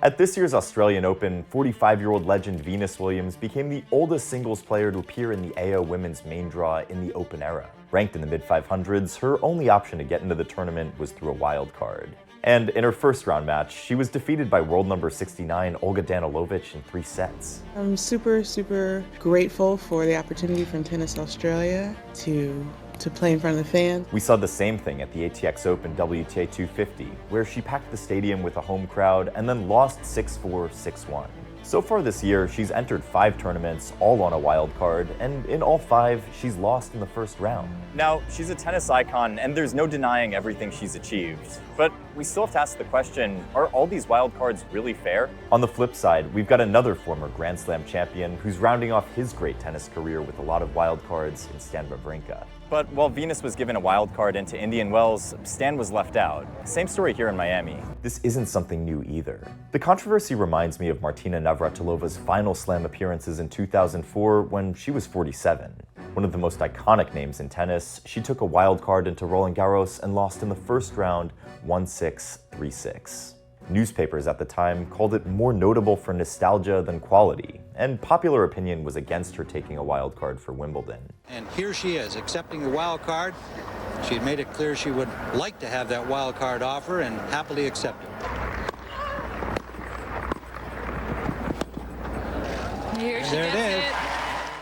At this year's Australian Open, 45-year-old legend Venus Williams became the oldest singles player to appear in the AO Women's main draw in the Open era. Ranked in the mid-500s, her only option to get into the tournament was through a wild card. And in her first round match, she was defeated by world number 69 Olga Danilovic in 3 sets. I'm super grateful for the opportunity from Tennis Australia to play in front of the fans. We saw the same thing at the ATX Open WTA 250, where she packed the stadium with a home crowd and then lost 6-4, 6-1. So far this year, she's entered 5 tournaments, all on a wild card, and in all 5, she's lost in the first round. Now, she's a tennis icon, and there's no denying everything she's achieved. But we still have to ask the question, are all these wild cards really fair? On the flip side, we've got another former Grand Slam champion who's rounding off his great tennis career with a lot of wild cards in Stan Wawrinka. But while Venus was given a wild card into Indian Wells, Stan was left out. Same story here in Miami. This isn't something new either. The controversy reminds me of Martina Navratilova's final slam appearances in 2004 when she was 47. One of the most iconic names in tennis, she took a wild card into Roland Garros and lost in the first round 1-6, 3-6. Newspapers at the time called it more notable for nostalgia than quality, and popular opinion was against her taking a wild card for Wimbledon. And here she is, accepting the wild card. She had made it clear she would like to have that wild card offer and happily accept it. Here she There it gets is.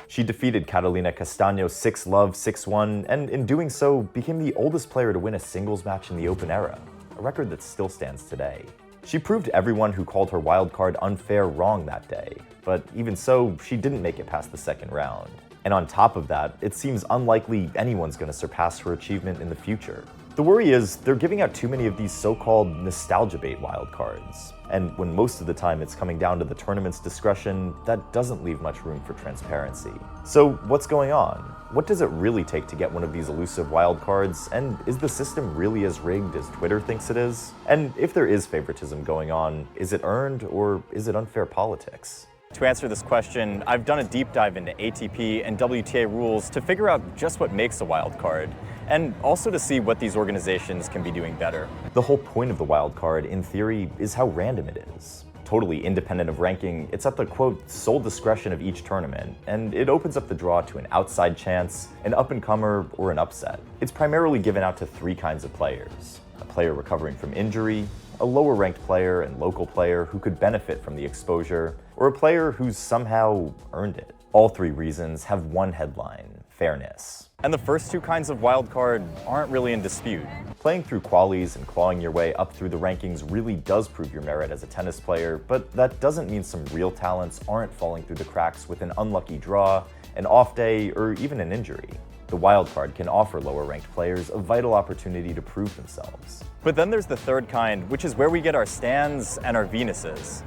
She defeated Catalina Castaño 6-love, 6-1, and in doing so, became the oldest player to win a singles match in the Open era, a record that still stands today. She proved everyone who called her wild card unfair wrong that day, but even so, she didn't make it past the second round. And on top of that, it seems unlikely anyone's going to surpass her achievement in the future. The worry is they're giving out too many of these so-called nostalgia bait wild cards. And when most of the time it's coming down to the tournament's discretion, that doesn't leave much room for transparency. So what's going on? What does it really take to get one of these elusive wild cards? And is the system really as rigged as Twitter thinks it is? And if there is favoritism going on, is it earned or is it unfair politics? To answer this question, I've done a deep dive into ATP and WTA rules to figure out just what makes a wild card, and also to see what these organizations can be doing better. The whole point of the wild card, in theory, is how random it is. Totally independent of ranking, it's at the, quote, sole discretion of each tournament, and it opens up the draw to an outside chance, an up-and-comer, or an upset. It's primarily given out to 3 kinds of players: a player recovering from injury, a lower-ranked player and local player who could benefit from the exposure, or a player who's somehow earned it. All 3 reasons have one headline: fairness. And the first 2 kinds of wild card aren't really in dispute. Playing through qualies and clawing your way up through the rankings really does prove your merit as a tennis player, but that doesn't mean some real talents aren't falling through the cracks with an unlucky draw, an off day, or even an injury. The wild card can offer lower-ranked players a vital opportunity to prove themselves. But then there's the third kind, which is where we get our Stans and our Venuses.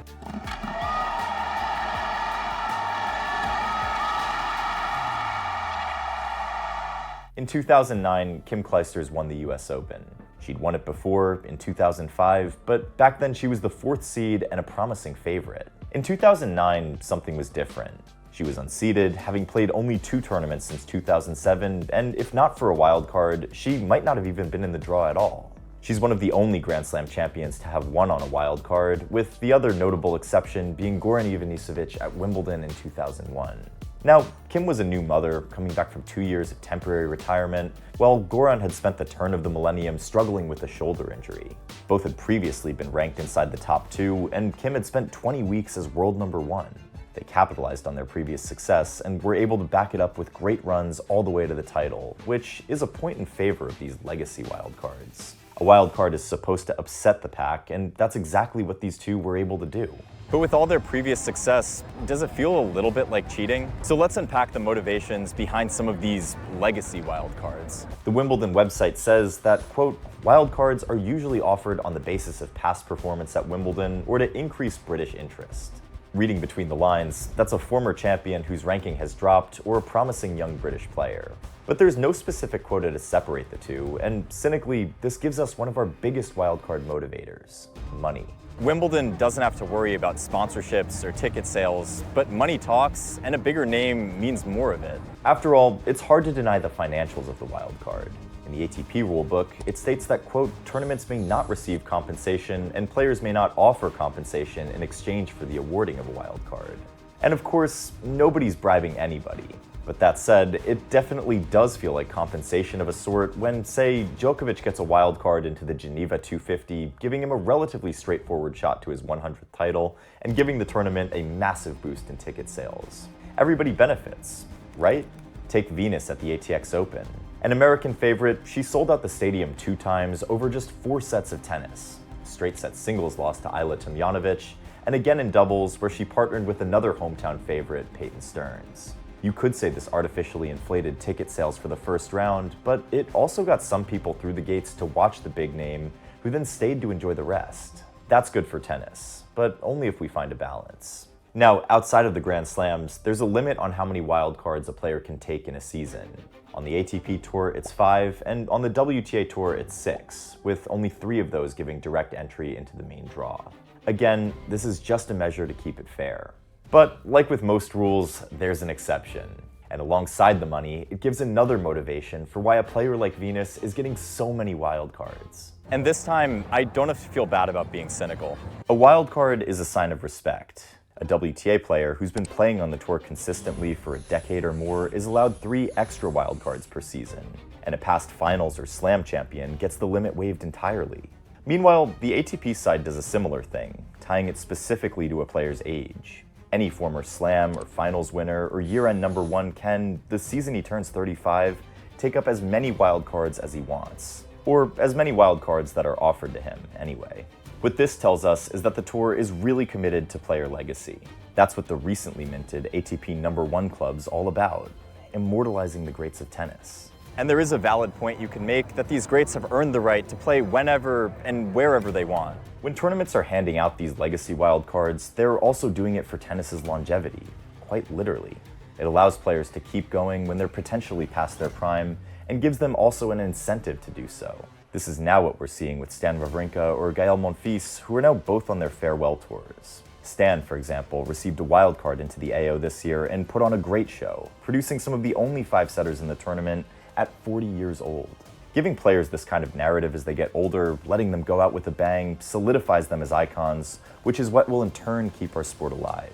In 2009, Kim Clijsters won the US Open. She'd won it before, in 2005, but back then she was the 4th seed and a promising favorite. In 2009, something was different. She was unseeded, having played only 2 tournaments since 2007, and if not for a wild card, she might not have even been in the draw at all. She's one of the only Grand Slam champions to have won on a wild card, with the other notable exception being Goran Ivanisevic at Wimbledon in 2001. Now, Kim was a new mother, coming back from 2 years of temporary retirement, while Goran had spent the turn of the millennium struggling with a shoulder injury. Both had previously been ranked inside the top 2, and Kim had spent 20 weeks as world number 1. They capitalized on their previous success and were able to back it up with great runs all the way to the title, which is a point in favor of these legacy wildcards. A wildcard is supposed to upset the pack, and that's exactly what these 2 were able to do. But with all their previous success, does it feel a little bit like cheating? So let's unpack the motivations behind some of these legacy wildcards. The Wimbledon website says that, quote, wildcards are usually offered on the basis of past performance at Wimbledon or to increase British interest. Reading between the lines, that's a former champion whose ranking has dropped or a promising young British player. But there's no specific quota to separate the 2, and cynically, this gives us one of our biggest wildcard motivators: money. Wimbledon doesn't have to worry about sponsorships or ticket sales, but money talks, and a bigger name means more of it. After all, it's hard to deny the financials of the wildcard. In the ATP rulebook, it states that, quote, tournaments may not receive compensation and players may not offer compensation in exchange for the awarding of a wild card. And of course, nobody's bribing anybody. But that said, it definitely does feel like compensation of a sort when, say, Djokovic gets a wild card into the Geneva 250, giving him a relatively straightforward shot to his 100th title and giving the tournament a massive boost in ticket sales. Everybody benefits, right? Take Venus at the ATX Open. An American favorite, she sold out the stadium 2 times over just 4 sets of tennis. Straight set singles loss to Ajla Tomljanovic, and again in doubles where she partnered with another hometown favorite, Peyton Stearns. You could say this artificially inflated ticket sales for the first round, but it also got some people through the gates to watch the big name, who then stayed to enjoy the rest. That's good for tennis, but only if we find a balance. Now, outside of the Grand Slams, there's a limit on how many wildcards a player can take in a season. On the ATP Tour, it's 5, and on the WTA Tour, it's 6, with only 3 of those giving direct entry into the main draw. Again, this is just a measure to keep it fair. But like with most rules, there's an exception. And alongside the money, it gives another motivation for why a player like Venus is getting so many wildcards. And this time, I don't have to feel bad about being cynical. A wildcard is a sign of respect. A WTA player who's been playing on the tour consistently for a decade or more is allowed 3 extra wildcards per season, and a past finals or slam champion gets the limit waived entirely. Meanwhile, the ATP side does a similar thing, tying it specifically to a player's age. Any former slam or finals winner or year-end #1 can, the season he turns 35, take up as many wildcards as he wants, or as many wildcards that are offered to him anyway. What this tells us is that the tour is really committed to player legacy. That's what the recently minted ATP #1 club's all about, immortalizing the greats of tennis. And there is a valid point you can make that these greats have earned the right to play whenever and wherever they want. When tournaments are handing out these legacy wildcards, they're also doing it for tennis's longevity, quite literally. It allows players to keep going when they're potentially past their prime, and gives them also an incentive to do so. This is now what we're seeing with Stan Wawrinka or Gael Monfils, who are now both on their farewell tours. Stan, for example, received a wildcard into the AO this year and put on a great show, producing some of the only 5-setters in the tournament at 40 years old. Giving players this kind of narrative as they get older, letting them go out with a bang, solidifies them as icons, which is what will in turn keep our sport alive.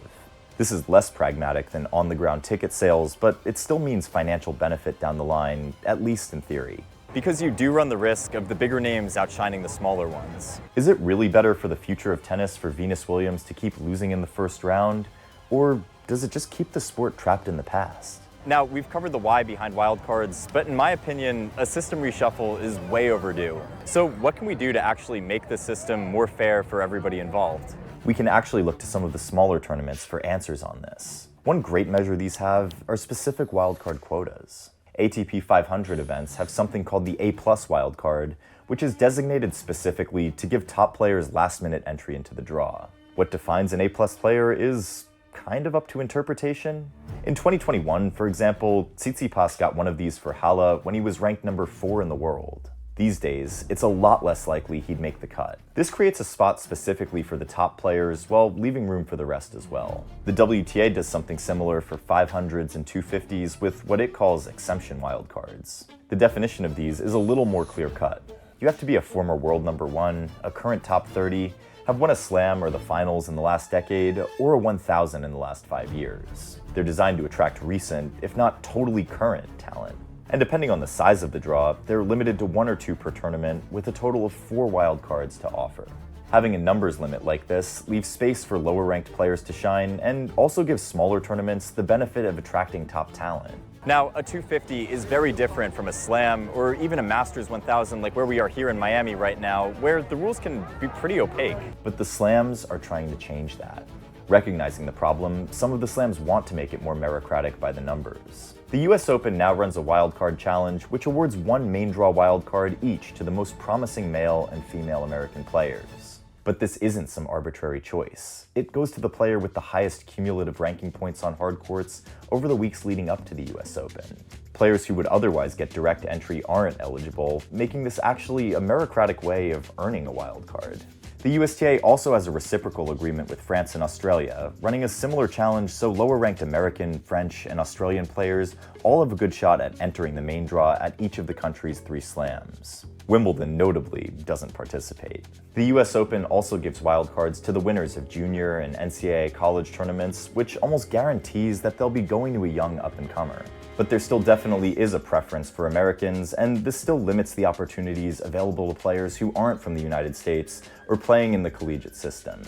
This is less pragmatic than on-the-ground ticket sales, but it still means financial benefit down the line, at least in theory. Because you do run the risk of the bigger names outshining the smaller ones. Is it really better for the future of tennis for Venus Williams to keep losing in the first round? Or does it just keep the sport trapped in the past? Now, we've covered the why behind wildcards, but in my opinion, a system reshuffle is way overdue. So what can we do to actually make the system more fair for everybody involved? We can actually look to some of the smaller tournaments for answers on this. One great measure these have are specific wildcard quotas. ATP 500 events have something called the A+ wildcard, which is designated specifically to give top players last-minute entry into the draw. What defines an A+ player is kind of up to interpretation. In 2021, for example, Tsitsipas got one of these for Halle when he was ranked #4 in the world. These days, it's a lot less likely he'd make the cut. This creates a spot specifically for the top players while leaving room for the rest as well. The WTA does something similar for 500s and 250s with what it calls exemption wildcards. The definition of these is a little more clear-cut. You have to be a former world #1, a current top 30, have won a slam or the finals in the last decade, or a 1000 in the last 5 years. They're designed to attract recent, if not totally current, talent. And depending on the size of the draw, they're limited to 1 or 2 per tournament with a total of 4 wildcards to offer. Having a numbers limit like this leaves space for lower-ranked players to shine and also gives smaller tournaments the benefit of attracting top talent. Now, a 250 is very different from a slam or even a Masters 1000 like where we are here in Miami right now, where the rules can be pretty opaque. But the slams are trying to change that. Recognizing the problem, some of the slams want to make it more meritocratic by the numbers. The US Open now runs a wildcard challenge which awards 1 main draw wildcard each to the most promising male and female American players. But this isn't some arbitrary choice. It goes to the player with the highest cumulative ranking points on hard courts over the weeks leading up to the US Open. Players who would otherwise get direct entry aren't eligible, making this actually a meritocratic way of earning a wildcard. The USTA also has a reciprocal agreement with France and Australia, running a similar challenge so lower-ranked American, French, and Australian players all have a good shot at entering the main draw at each of the country's 3 slams. Wimbledon, notably, doesn't participate. The US Open also gives wildcards to the winners of junior and NCAA college tournaments, which almost guarantees that they'll be going to a young up-and-comer. But there still definitely is a preference for Americans, and this still limits the opportunities available to players who aren't from the United States or playing in the collegiate system.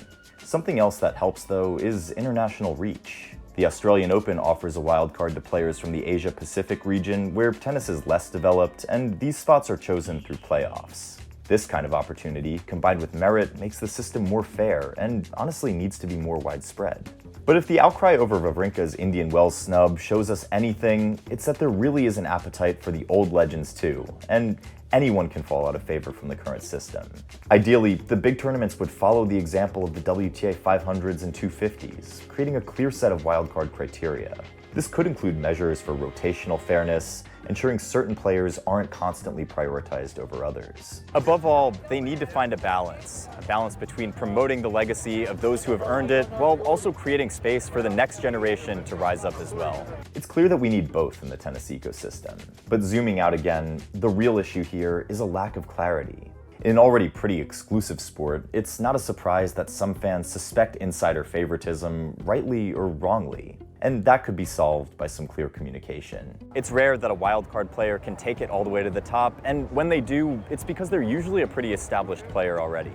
Something else that helps, though, is international reach. The Australian Open offers a wildcard to players from the Asia-Pacific region, where tennis is less developed, and these spots are chosen through playoffs. This kind of opportunity, combined with merit, makes the system more fair and honestly needs to be more widespread. But if the outcry over Wawrinka's Indian Wells snub shows us anything, it's that there really is an appetite for the old legends too, and anyone can fall out of favor from the current system. Ideally, the big tournaments would follow the example of the WTA 500s and 250s, creating a clear set of wildcard criteria. This could include measures for rotational fairness, ensuring certain players aren't constantly prioritized over others. Above all, they need to find a balance between promoting the legacy of those who have earned it, while also creating space for the next generation to rise up as well. It's clear that we need both in the tennis ecosystem. But zooming out again, the real issue here is a lack of clarity. In an already pretty exclusive sport, it's not a surprise that some fans suspect insider favoritism, rightly or wrongly. And that could be solved by some clear communication. It's rare that a wildcard player can take it all the way to the top, and when they do, it's because they're usually a pretty established player already.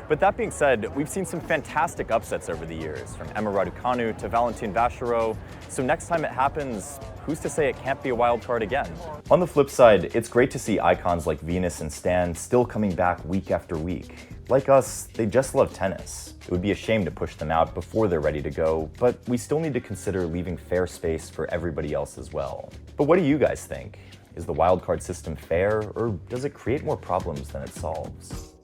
But that being said, we've seen some fantastic upsets over the years, from Emma Raducanu to Valentin Vachereau, so next time it happens, who's to say it can't be a wildcard again? On the flip side, it's great to see icons like Venus and Stan still coming back week after week. Like us, they just love tennis. It would be a shame to push them out before they're ready to go, but we still need to consider leaving fair space for everybody else as well. But what do you guys think? Is the wildcard system fair, or does it create more problems than it solves?